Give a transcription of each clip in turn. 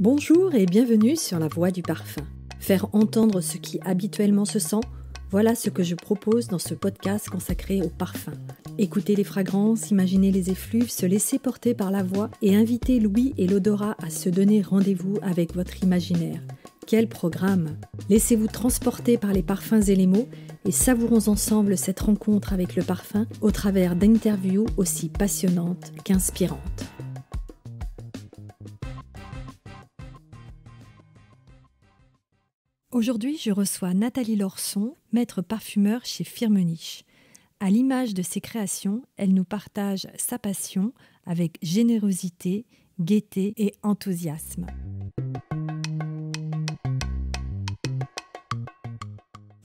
Bonjour et bienvenue sur La Voix du Parfum. Faire entendre ce qui habituellement se sent, voilà ce que je propose dans ce podcast consacré au parfum. Écouter les fragrances, imaginer les effluves, se laisser porter par la voix et inviter l'ouïe et l'odorat à se donner rendez-vous avec votre imaginaire. Quel programme! Laissez-vous transporter par les parfums et les mots et savourons ensemble cette rencontre avec le parfum au travers d'interviews aussi passionnantes qu'inspirantes. Aujourd'hui, je reçois Nathalie Lorson, maître parfumeur chez Firmenich. À l'image de ses créations, elle nous partage sa passion avec générosité, gaieté et enthousiasme.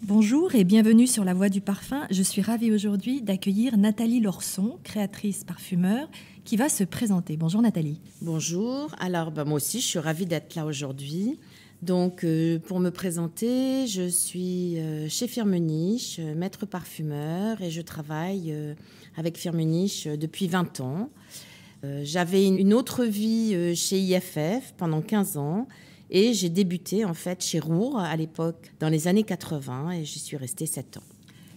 Bonjour et bienvenue sur La Voix du Parfum. Je suis ravie aujourd'hui d'accueillir Nathalie Lorson, créatrice parfumeur, qui va se présenter. Bonjour Nathalie. Bonjour. Alors moi aussi, je suis ravie d'être là aujourd'hui. Donc, pour me présenter, je suis chez Firmenich, maître parfumeur, et je travaille avec Firmenich depuis 20 ans. J'avais une autre vie chez IFF pendant 15 ans, et j'ai débuté en fait chez Roure à l'époque, dans les années 80, et j'y suis restée 7 ans.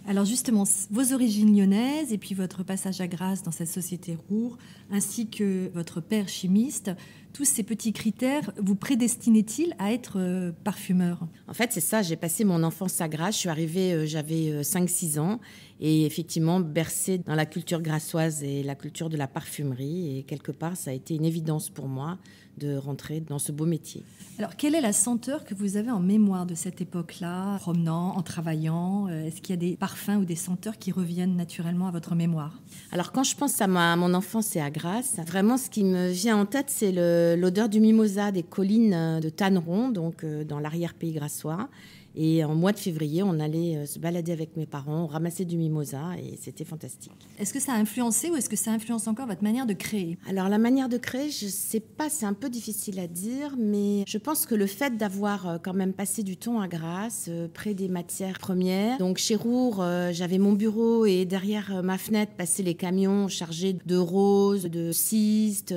Alors justement, vos origines lyonnaises et puis votre passage à Grasse dans cette société Roure, ainsi que votre père chimiste, tous ces petits critères vous prédestinaient-ils à être parfumeur ? En fait, c'est ça, j'ai passé mon enfance à Grasse, je suis arrivée, j'avais 5-6 ans, et effectivement bercée dans la culture grassoise et la culture de la parfumerie, et quelque part, ça a été une évidence pour moi de rentrer dans ce beau métier. Alors, quelle est la senteur que vous avez en mémoire de cette époque-là, promenant, en travaillant ? Est-ce qu'il y a des parfums ou des senteurs qui reviennent naturellement à votre mémoire ? Alors, quand je pense à mon enfance et à Grasse, vraiment, ce qui me vient en tête, c'est l'odeur du mimosa des collines de Tanneron, donc dans l'arrière-pays grassois. Et en mois de février, on allait se balader avec mes parents, on ramassait du mimosa et c'était fantastique. Est-ce que ça a influencé ou est-ce que ça influence encore votre manière de créer ? Alors la manière de créer, je ne sais pas, c'est un peu difficile à dire, mais je pense que le fait d'avoir quand même passé du temps à Grasse, près des matières premières, donc chez Roure, j'avais mon bureau et derrière ma fenêtre passaient les camions chargés de roses, de cystes,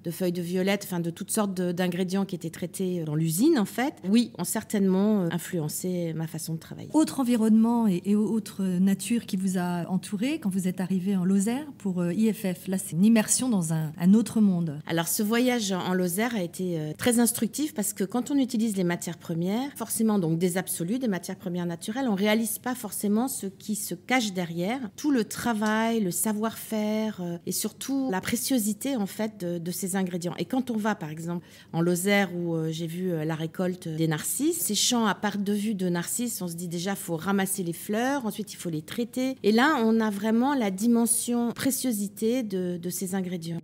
de feuilles de violette, enfin de toutes sortes d'ingrédients qui étaient traités dans l'usine en fait. Oui, ont certainement influencé ma façon de travailler. Autre environnement et autre nature qui vous a entouré quand vous êtes arrivé en Lozère pour IFF. Là, c'est une immersion dans un autre monde. Alors ce voyage en Lozère a été très instructif parce que quand on utilise les matières premières, forcément donc des absolus, des matières premières naturelles, on ne réalise pas forcément ce qui se cache derrière. Tout le travail, le savoir-faire et surtout la préciosité en fait de ces ingrédients. Et quand on va par exemple en Lozère où j'ai vu la récolte des narcisses, ces champs à perte de vue de narcisses, on se dit déjà il faut ramasser les fleurs, ensuite il faut les traiter. Et là on a vraiment la dimension préciosité de ces ingrédients.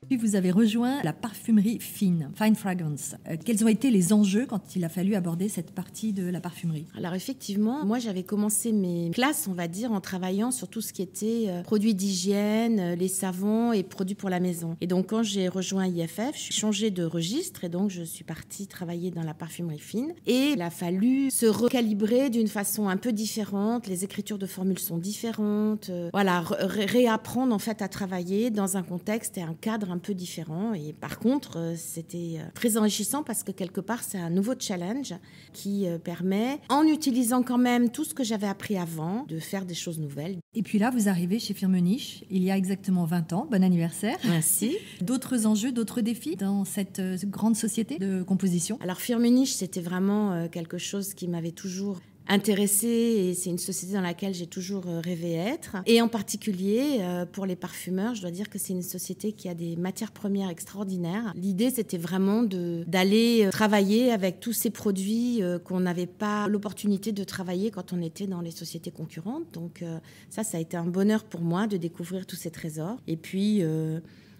Puis vous avez rejoint la parfumerie fine fragrance. Quels ont été les enjeux quand il a fallu aborder cette partie de la parfumerie ? Alors effectivement, moi j'avais commencé mes classes, on va dire, en travaillant sur tout ce qui était produits d'hygiène, les savons et produits pour la maison. Et donc quand j'ai rejoint IFF, je suis changée de registre et donc je suis partie travailler dans la parfumerie fine. Et il a fallu se recalibrer d'une façon un peu différente. Les écritures de formules sont différentes. Réapprendre en fait à travailler dans un contexte et un cadre un peu différent. Et par contre, c'était très enrichissant parce que quelque part, c'est un nouveau challenge qui permet, en utilisant quand même tout ce que j'avais appris avant, de faire des choses nouvelles. Et puis là, vous arrivez chez Firmenich, il y a exactement 20 ans. Bon anniversaire. Merci. D'autres enjeux, d'autres défis dans cette grande société de composition ? Alors Firmenich, c'était vraiment quelque chose qui m'avait toujours intéressée et c'est une société dans laquelle j'ai toujours rêvé être. Et en particulier, pour les parfumeurs, je dois dire que c'est une société qui a des matières premières extraordinaires. L'idée, c'était vraiment d'aller travailler avec tous ces produits qu'on n'avait pas l'opportunité de travailler quand on était dans les sociétés concurrentes. Donc ça a été un bonheur pour moi de découvrir tous ces trésors. Et puis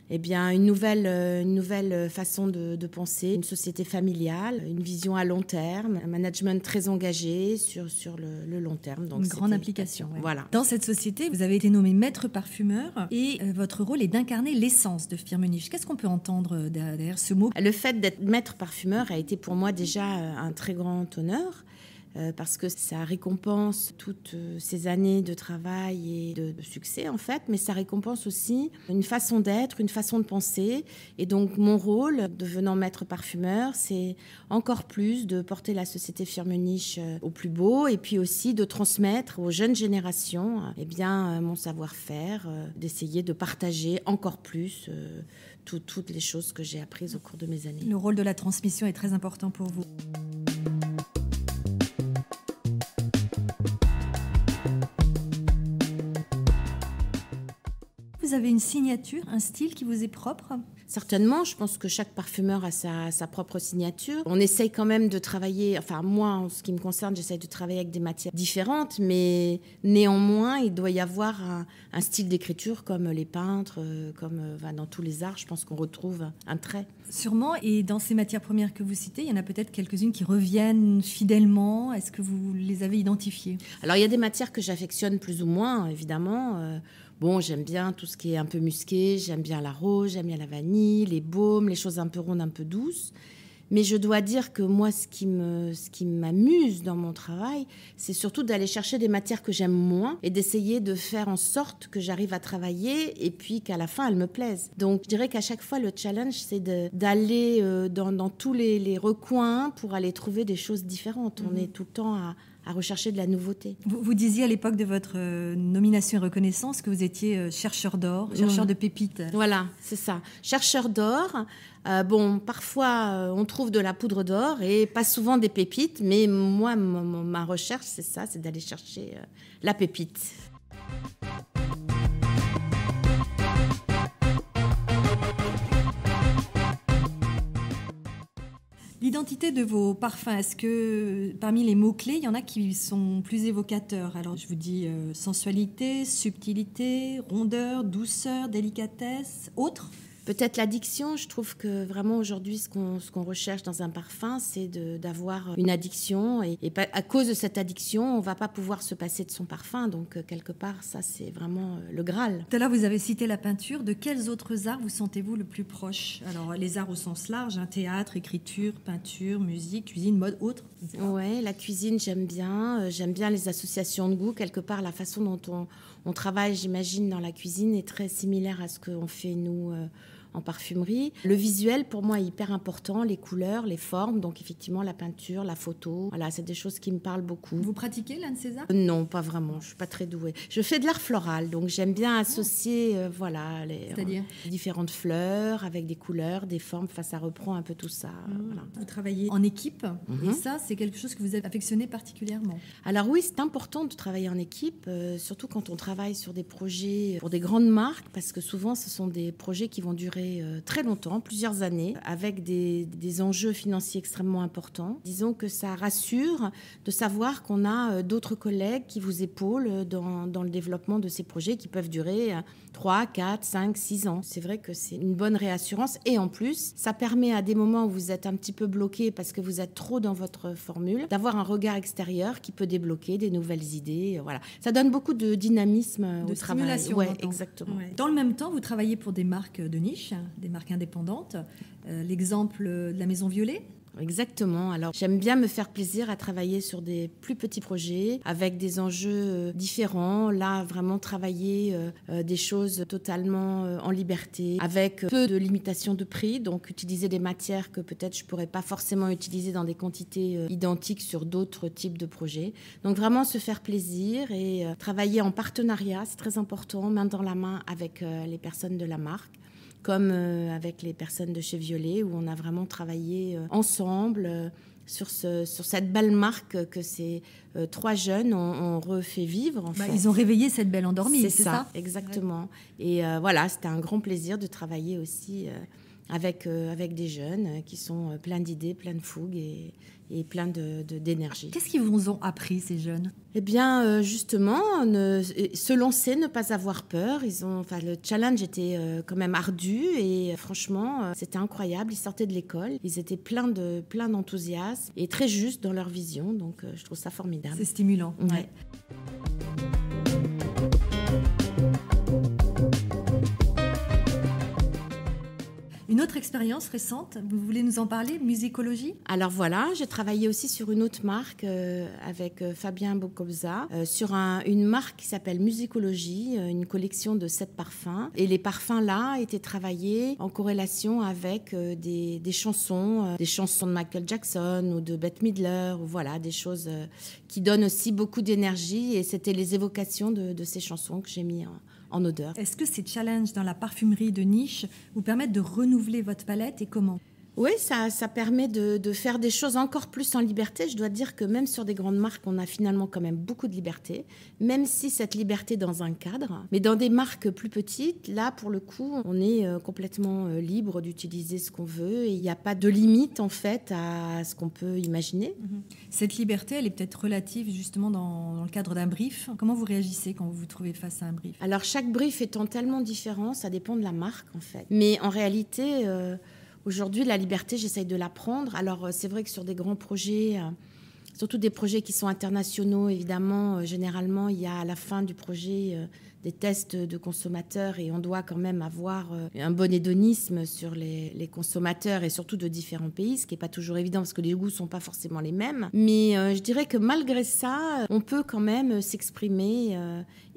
une nouvelle façon de penser, une société familiale, une vision à long terme, un management très engagé sur le long terme. Donc une grande implication. Ouais. Voilà. Dans cette société, vous avez été nommé maître parfumeur et votre rôle est d'incarner l'essence de Firmenich. Qu'est-ce qu'on peut entendre derrière ce mot ? Le fait d'être maître parfumeur a été pour moi déjà un très grand honneur. parce que ça récompense toutes ces années de travail et de succès en fait, mais ça récompense aussi une façon d'être, une façon de penser. Et donc mon rôle, devenant maître parfumeur, c'est encore plus de porter la société Firmenich au plus beau et puis aussi de transmettre aux jeunes générations mon savoir-faire, d'essayer de partager encore plus toutes les choses que j'ai apprises au cours de mes années. Le rôle de la transmission est très important pour vous. Vous avez une signature, un style qui vous est propre ? Certainement, je pense que chaque parfumeur a sa propre signature. On essaye quand même de travailler, enfin moi, en ce qui me concerne, j'essaye de travailler avec des matières différentes, mais néanmoins, il doit y avoir un style d'écriture comme les peintres, comme dans tous les arts, je pense qu'on retrouve un trait. Sûrement, et dans ces matières premières que vous citez, il y en a peut-être quelques-unes qui reviennent fidèlement. Est-ce que vous les avez identifiées ? Alors, il y a des matières que j'affectionne plus ou moins, évidemment. J'aime bien tout ce qui est un peu musqué, j'aime bien la rose, j'aime bien la vanille, les baumes, les choses un peu rondes, un peu douces. Mais je dois dire que moi, ce qui m'amuse dans mon travail, c'est surtout d'aller chercher des matières que j'aime moins et d'essayer de faire en sorte que j'arrive à travailler et puis qu'à la fin, elles me plaisent. Donc, je dirais qu'à chaque fois, le challenge, c'est d'aller dans tous les recoins pour aller trouver des choses différentes. On est tout le temps à rechercher de la nouveauté. Vous disiez à l'époque de votre nomination et reconnaissance que vous étiez chercheur d'or, chercheur de pépites. Voilà, c'est ça. Chercheur d'or. Parfois, on trouve de la poudre d'or et pas souvent des pépites, mais moi, ma recherche, c'est ça, c'est d'aller chercher la pépite. L'identité de vos parfums, est-ce que parmi les mots-clés, il y en a qui sont plus évocateurs ? Alors je vous dis sensualité, subtilité, rondeur, douceur, délicatesse, autres ? Peut-être l'addiction, je trouve que vraiment aujourd'hui, ce qu'on recherche dans un parfum, c'est d'avoir une addiction. Et à cause de cette addiction, on ne va pas pouvoir se passer de son parfum. Donc, quelque part, ça, c'est vraiment le Graal. Tout à l'heure, vous avez cité la peinture. De quels autres arts vous sentez-vous le plus proche ? Alors, les arts au sens large, théâtre, écriture, peinture, musique, cuisine, mode, autres. Oui, la cuisine, j'aime bien. J'aime bien les associations de goût. Quelque part, la façon dont on travaille, j'imagine, dans la cuisine est très similaire à ce qu'on fait, nous, en parfumerie. Le visuel, pour moi, est hyper important. Les couleurs, les formes. Donc, effectivement, la peinture, la photo. Voilà, c'est des choses qui me parlent beaucoup. Vous pratiquez l'un de ces arts ? Non, pas vraiment. Je ne suis pas très douée. Je fais de l'art floral. Donc, j'aime bien associer les différentes fleurs avec des couleurs, des formes. Enfin, ça reprend un peu tout ça. Voilà. Vous travaillez en équipe. Et ça, c'est quelque chose que vous avez affectionné particulièrement. Alors oui, c'est important de travailler en équipe, surtout quand on travaille sur des projets pour des grandes marques, parce que souvent, ce sont des projets qui vont durer très longtemps, plusieurs années, avec des enjeux financiers extrêmement importants. Disons que ça rassure de savoir qu'on a d'autres collègues qui vous épaulent dans le développement de ces projets qui peuvent durer 3, 4, 5, 6 ans. C'est vrai que c'est une bonne réassurance et en plus, ça permet à des moments où vous êtes un petit peu bloqué parce que vous êtes trop dans votre formule, d'avoir un regard extérieur qui peut débloquer des nouvelles idées. Voilà. Ça donne beaucoup de dynamisme au travail. De stimulation. Oui, exactement. Ouais. Dans le même temps, vous travaillez pour des marques de niche, des marques indépendantes. L'exemple de la Maison Violet. Exactement. Alors, j'aime bien me faire plaisir à travailler sur des plus petits projets avec des enjeux différents. Là, vraiment travailler des choses totalement en liberté, avec peu de limitation de prix. Donc, utiliser des matières que peut-être je ne pourrais pas forcément utiliser dans des quantités identiques sur d'autres types de projets. Donc, vraiment se faire plaisir et travailler en partenariat, c'est très important, main dans la main avec les personnes de la marque, comme avec les personnes de chez Violet, où on a vraiment travaillé ensemble sur cette belle marque que ces 3 jeunes ont refait vivre. En fait. Ils ont réveillé cette belle endormie, c'est ça ? Exactement. Ouais. Et voilà, c'était un grand plaisir de travailler aussi avec des jeunes qui sont pleins d'idées, pleins de fougue et pleins d'énergie. Qu'est-ce qu'ils vous ont appris, ces jeunes ? Eh bien, justement, se lancer, ne pas avoir peur. Le challenge était quand même ardu et franchement, c'était incroyable. Ils sortaient de l'école, ils étaient pleins d'enthousiasme et très justes dans leur vision. Donc, je trouve ça formidable. C'est stimulant. Ouais. Une Une autre expérience récente, vous voulez nous en parler, musicologie ? Alors voilà, j'ai travaillé aussi sur une autre marque avec Fabien Bocobza, sur une marque qui s'appelle Musicologie, une collection de 7 parfums. Et les parfums là étaient travaillés en corrélation avec des chansons de Michael Jackson ou de Bette Midler, ou voilà, des choses qui donnent aussi beaucoup d'énergie. Et c'était les évocations de ces chansons que j'ai mis en odeur. Est-ce que ces challenges dans la parfumerie de niche vous permettent de renouveler votre palette et comment ? Oui, ça permet de faire des choses encore plus en liberté. Je dois dire que même sur des grandes marques, on a finalement quand même beaucoup de liberté, même si cette liberté est dans un cadre. Mais dans des marques plus petites, là, pour le coup, on est complètement libre d'utiliser ce qu'on veut et il n'y a pas de limite, en fait, à ce qu'on peut imaginer. Cette liberté, elle est peut-être relative justement dans le cadre d'un brief. Comment vous réagissez quand vous vous trouvez face à un brief ? Alors, chaque brief étant tellement différent, ça dépend de la marque, en fait. Mais en réalité... Aujourd'hui, la liberté, j'essaye de la prendre. Alors, c'est vrai que sur des grands projets, surtout des projets qui sont internationaux, évidemment, généralement, il y a à la fin du projet des tests de consommateurs et on doit quand même avoir un bon hédonisme sur les consommateurs et surtout de différents pays, ce qui n'est pas toujours évident parce que les goûts ne sont pas forcément les mêmes. Mais je dirais que malgré ça, on peut quand même s'exprimer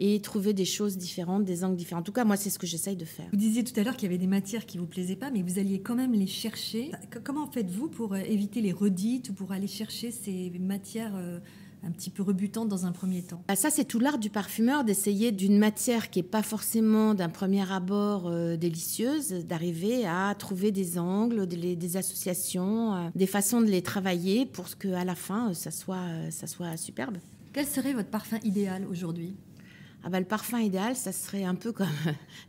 et trouver des choses différentes, des angles différents. En tout cas, moi, c'est ce que j'essaye de faire. Vous disiez tout à l'heure qu'il y avait des matières qui ne vous plaisaient pas, mais vous alliez quand même les chercher. Comment faites-vous pour éviter les redites ou pour aller chercher ces matières un petit peu rebutantes dans un premier temps ? Ça, c'est tout l'art du parfumeur, d'essayer d'une matière qui n'est pas forcément d'un premier abord délicieuse, d'arriver à trouver des angles, des associations, des façons de les travailler pour qu'à la fin, ça soit superbe. Quel serait votre parfum idéal aujourd'hui ? Le parfum idéal, ça serait un peu comme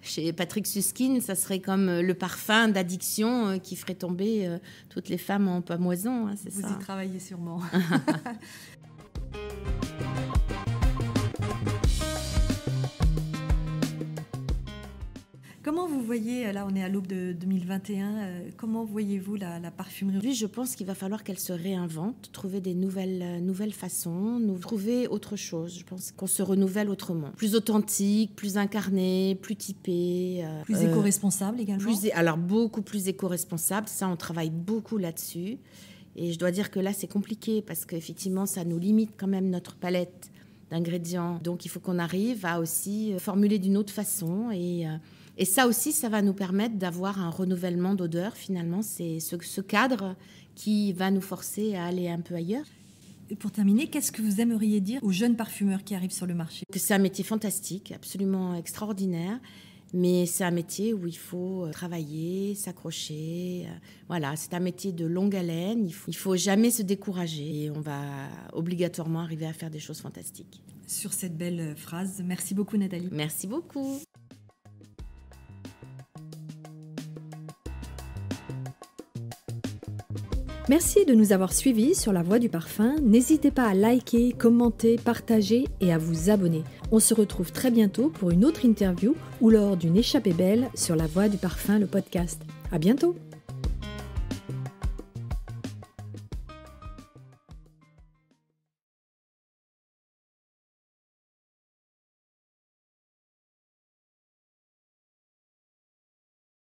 chez Patrick Süskind, ça serait comme le parfum d'addiction qui ferait tomber toutes les femmes en pamoison. Hein, c'est Vous ça. y travaillez sûrement. Comment vous voyez, là on est à l'aube de 2021, comment voyez-vous la parfumerie ? Aujourd'hui, je pense qu'il va falloir qu'elle se réinvente, trouver des nouvelles façons, trouver autre chose. Je pense qu'on se renouvelle autrement. Plus authentique, plus incarné, plus typé. Plus éco-responsable également ? Alors beaucoup plus éco-responsable, ça on travaille beaucoup là-dessus. Et je dois dire que là c'est compliqué parce qu'effectivement ça nous limite quand même notre palette d'ingrédients. Donc il faut qu'on arrive à aussi formuler d'une autre façon et ça aussi, ça va nous permettre d'avoir un renouvellement d'odeur. Finalement, c'est ce cadre qui va nous forcer à aller un peu ailleurs. Et pour terminer, qu'est-ce que vous aimeriez dire aux jeunes parfumeurs qui arrivent sur le marché ? Que c'est un métier fantastique, absolument extraordinaire, mais c'est un métier où il faut travailler, s'accrocher. Voilà, c'est un métier de longue haleine. Il faut jamais se décourager et on va obligatoirement arriver à faire des choses fantastiques. Sur cette belle phrase, merci beaucoup Nathalie. Merci beaucoup. Merci de nous avoir suivis sur La Voie du Parfum. N'hésitez pas à liker, commenter, partager et à vous abonner. On se retrouve très bientôt pour une autre interview ou lors d'une échappée belle sur La Voie du Parfum, le podcast. À bientôt!